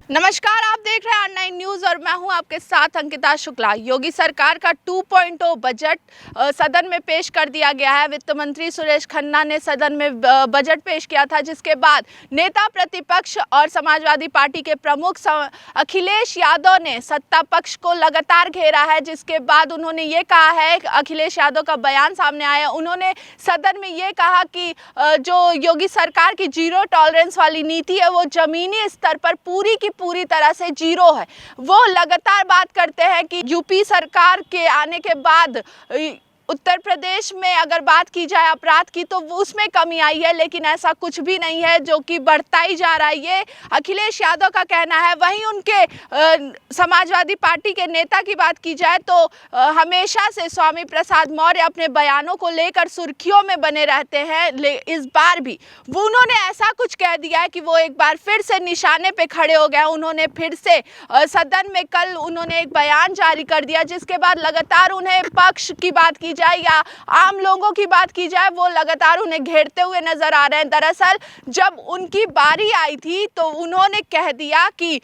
नमस्कार, आप देख रहे हैं R9 न्यूज़ और मैं हूं आपके साथ अंकिता शुक्ला। योगी सरकार का 2.0 बजट सदन में पेश कर दिया गया है। वित्त मंत्री सुरेश खन्ना ने सदन में बजट पेश किया था, जिसके बाद नेता प्रतिपक्ष और समाजवादी पार्टी के प्रमुख अखिलेश यादव ने सत्ता पक्ष को लगातार घेरा है। जिसके बाद उन्होंने ये कहा है, अखिलेश यादव का बयान सामने आया, उन्होंने सदन में ये कहा कि जो योगी सरकार की जीरो टॉलरेंस वाली नीति है वो जमीनी स्तर पर पूरी तरह से जीरो है। वो लगातार बात करते हैं कि यूपी सरकार के आने के बाद उत्तर प्रदेश में अगर बात की जाए अपराध की तो उसमें कमी आई है, लेकिन ऐसा कुछ भी नहीं है, जो कि बढ़ता ही जा रहा है। ये अखिलेश यादव का कहना है। वहीं उनके समाजवादी पार्टी के नेता की बात की जाए तो हमेशा से स्वामी प्रसाद मौर्य अपने बयानों को लेकर सुर्खियों में बने रहते हैं। इस बार भी उन्होंने ऐसा कुछ कह दिया है कि वो एक बार फिर से निशाने पे खड़े हो गए। उन्होंने फिर से सदन में कल उन्होंने एक बयान जारी कर दिया, जिसके बाद लगातार उन्हें पक्ष की बात की जाए या आम लोगों की बात की जाए, वो लगातार उन्हें घेरते हुए नजर आ रहे हैं। दरअसल जब उनकी बारी आई थी तो उन्होंने कह दिया कि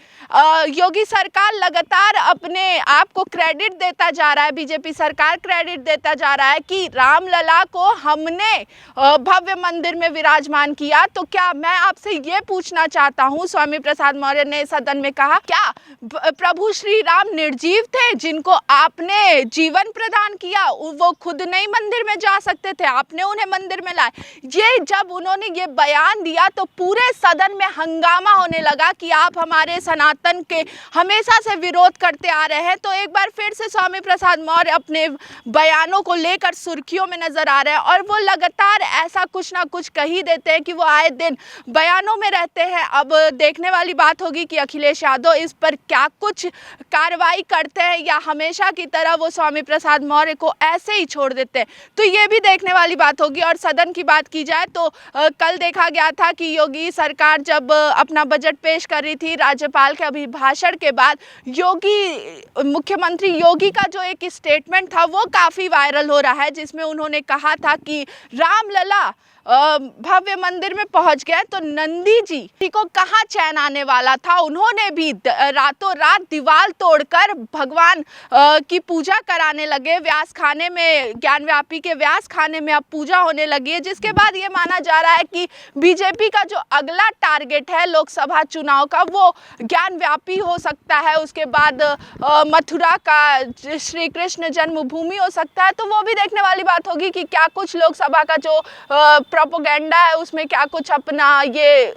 योगी सरकार लगातार अपने आप को क्रेडिट देता जा रहा है, बीजेपी सरकार क्रेडिट देता जा रहा है कि रामलला को हमने भव्य मंदिर में विराजमान किया। तो क्या मैं आपसे ये पूछना चाहता हूँ, स्वामी प्रसाद मौर्य ने सदन में कहा, क्या प्रभु श्री राम निर्जीव थे जिनको आपने जीवन प्रदान किया? वो खुद नहीं मंदिर में जा सकते थे, आपने उन्हें मंदिर में लाए। ये जब उन्होंने ये बयान दिया तो पूरे सदन में हंगामा होने लगा कि आप हमारे सनातन के हमेशा से विरोध करते आ रहे हैं। तो एक बार फिर से स्वामी प्रसाद मौर्य अपने बयानों को लेकर सुर्खियों में नजर आ रहे हैं और वो लगातार ऐसा कुछ ना कुछ कह ही देते हैं कि वो आए दिन बयानों में रहते हैं। अब देखने वाली बात होगी कि अखिलेश यादव इस पर क्या कुछ कार्रवाई करते हैं या हमेशा की तरह वो स्वामी प्रसाद मौर्य को ऐसे ही छोड़ देते हैं, तो ये भी देखने वाली बात होगी। और सदन की बात की जाए तो कल देखा गया था कि योगी सरकार जब अपना बजट पेश कर रही थी, राज्यपाल के अभिभाषण के बाद मुख्यमंत्री योगी का जो एक स्टेटमेंट था वो काफ़ी वायरल हो रहा है, जिसमें उन्होंने कहा था कि रामलला भव्य मंदिर में पहुंच गए तो नंदी जी को कहाँ चैन आने वाला था। उन्होंने भी रातों रात दीवार तोड़कर भगवान की पूजा कराने लगे। व्यास खाने में, ज्ञानव्यापी के व्यास खाने में अब पूजा होने लगी है, जिसके बाद ये माना जा रहा है कि बीजेपी का जो अगला टारगेट है लोकसभा चुनाव का वो ज्ञानव्यापी हो सकता है। उसके बाद मथुरा का श्री कृष्ण जन्मभूमि हो सकता है। तो वो भी देखने वाली बात होगी कि क्या कुछ लोकसभा का जो प्रोपोगेंडा है उसमें क्या कुछ अपना ये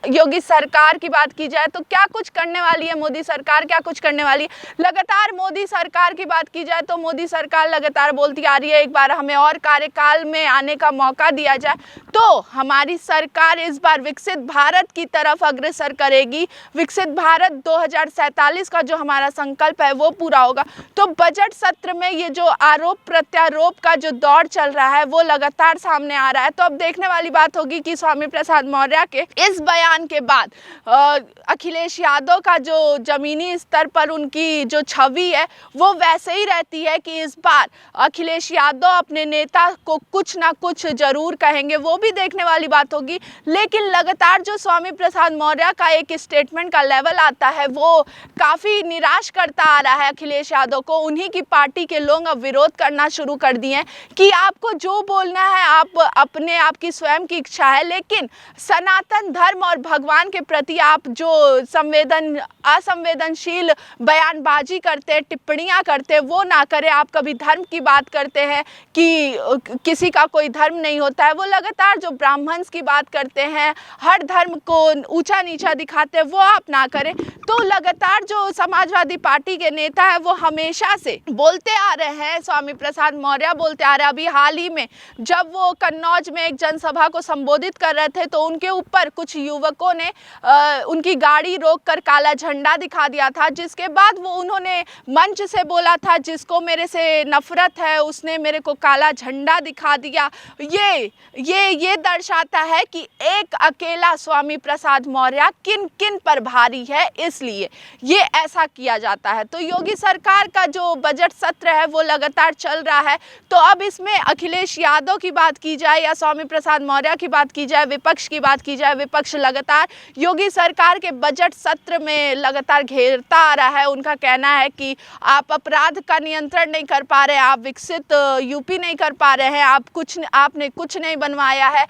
योगी सरकार की बात की जाए तो क्या कुछ करने वाली है मोदी सरकार, क्या कुछ करने वाली है। लगातार मोदी सरकार की बात की जाए तो मोदी सरकार लगातार बोलती आ रही है एक बार हमें और कार्यकाल में आने का मौका दिया जाए तो हमारी सरकार इस बार विकसित भारत की तरफ अग्रसर करेगी। विकसित भारत 2047 का जो हमारा संकल्प है वो पूरा होगा। तो बजट सत्र में ये जो आरोप प्रत्यारोप का जो दौर चल रहा है वो लगातार सामने आ रहा है। तो अब देखने वाली बात होगी कि स्वामी प्रसाद मौर्य के इस बयान के बाद अखिलेश यादव का जो जमीनी स्तर पर उनकी जो छवि है वो वैसे ही रहती है कि इस बार अखिलेश यादव अपने नेता को कुछ ना कुछ जरूर कहेंगे, वो भी देखने वाली बात होगी। लेकिन लगातार जो स्वामी प्रसाद मौर्य का एक स्टेटमेंट का लेवल आता है वो काफ़ी निराश करता आ रहा है अखिलेश यादव को। उन्हीं की पार्टी के लोग अब विरोध करना शुरू कर दिए हैं कि आपको जो बोलना है आप अपने आपकी स्वयं की इच्छा है, लेकिन सनातन धर्म और भगवान के प्रति आप जो असंवेदनशील बयानबाजी करते हैं, टिप्पणियां करते हैं, वो ना करें। आप कभी धर्म की बात करते हैं कि किसी का कोई धर्म नहीं होता है, वो लगातार जो ब्राह्मण्स की बात करते हैं, हर धर्म को ऊंचा नीचा दिखाते हैं, वो आप ना करें। तो लगातार जो समाजवादी पार्टी के नेता है वो हमेशा से बोलते आ रहे हैं, स्वामी प्रसाद मौर्य बोलते आ रहे हैं। अभी हाल ही में जब वो कन्नौज में एक जनसभा को संबोधित कर रहे थे तो उनके ऊपर कुछ युवकों ने उनकी गाड़ी रोककर काला झंडा दिखा दिया था, जिसके बाद वो उन्होंने मंच से बोला था जिसको मेरे से नफरत है उसने मेरे को काला झंडा दिखा दिया। ये दर्शाता है कि एक अकेला स्वामी प्रसाद मौर्य किन किन पर भारी है, इसलिए ये ऐसा किया जाता है। तो योगी सरकार का जो बजट सत्र है वो लगातार चल रहा है। तो अब इसमें अखिलेश यादव की बात की जाए या स्वामी प्रसाद मौर्य की बात की जाए, विपक्ष की बात की जाए, विपक्ष लगातार लगातार योगी सरकार के बजट सत्र में लगातार घेरता आ रहा है। उनका कहना है कि आप अपराध का नियंत्रण नहीं कर पा रहे, आप विकसित यूपी नहीं कर पा रहे हैं, आपने कुछ नहीं बनवाया है।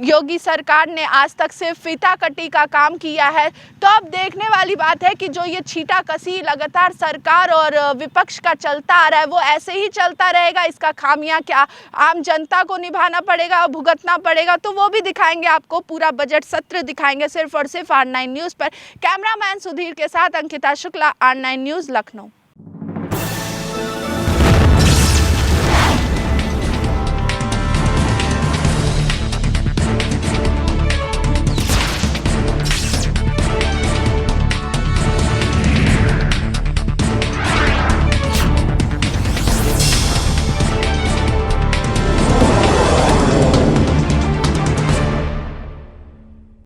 योगी सरकार ने आज तक सिर्फ फीताकटी का काम किया है। तो अब देखने वाली बात है कि जो ये छींटाकशी लगातार सरकार और विपक्ष का चलता आ रहा है वो ऐसे ही चलता रहेगा। इसका खामियां क्या आम जनता को निभाना पड़ेगा और भुगतना पड़ेगा, तो वो भी दिखाएंगे आपको। पूरा बजट सत्र दिखाएंगे सिर्फ और सिर्फ R9 न्यूज़ पर। कैमरामैन सुधीर के साथ अंकिता शुक्ला, R9 न्यूज़, लखनऊ।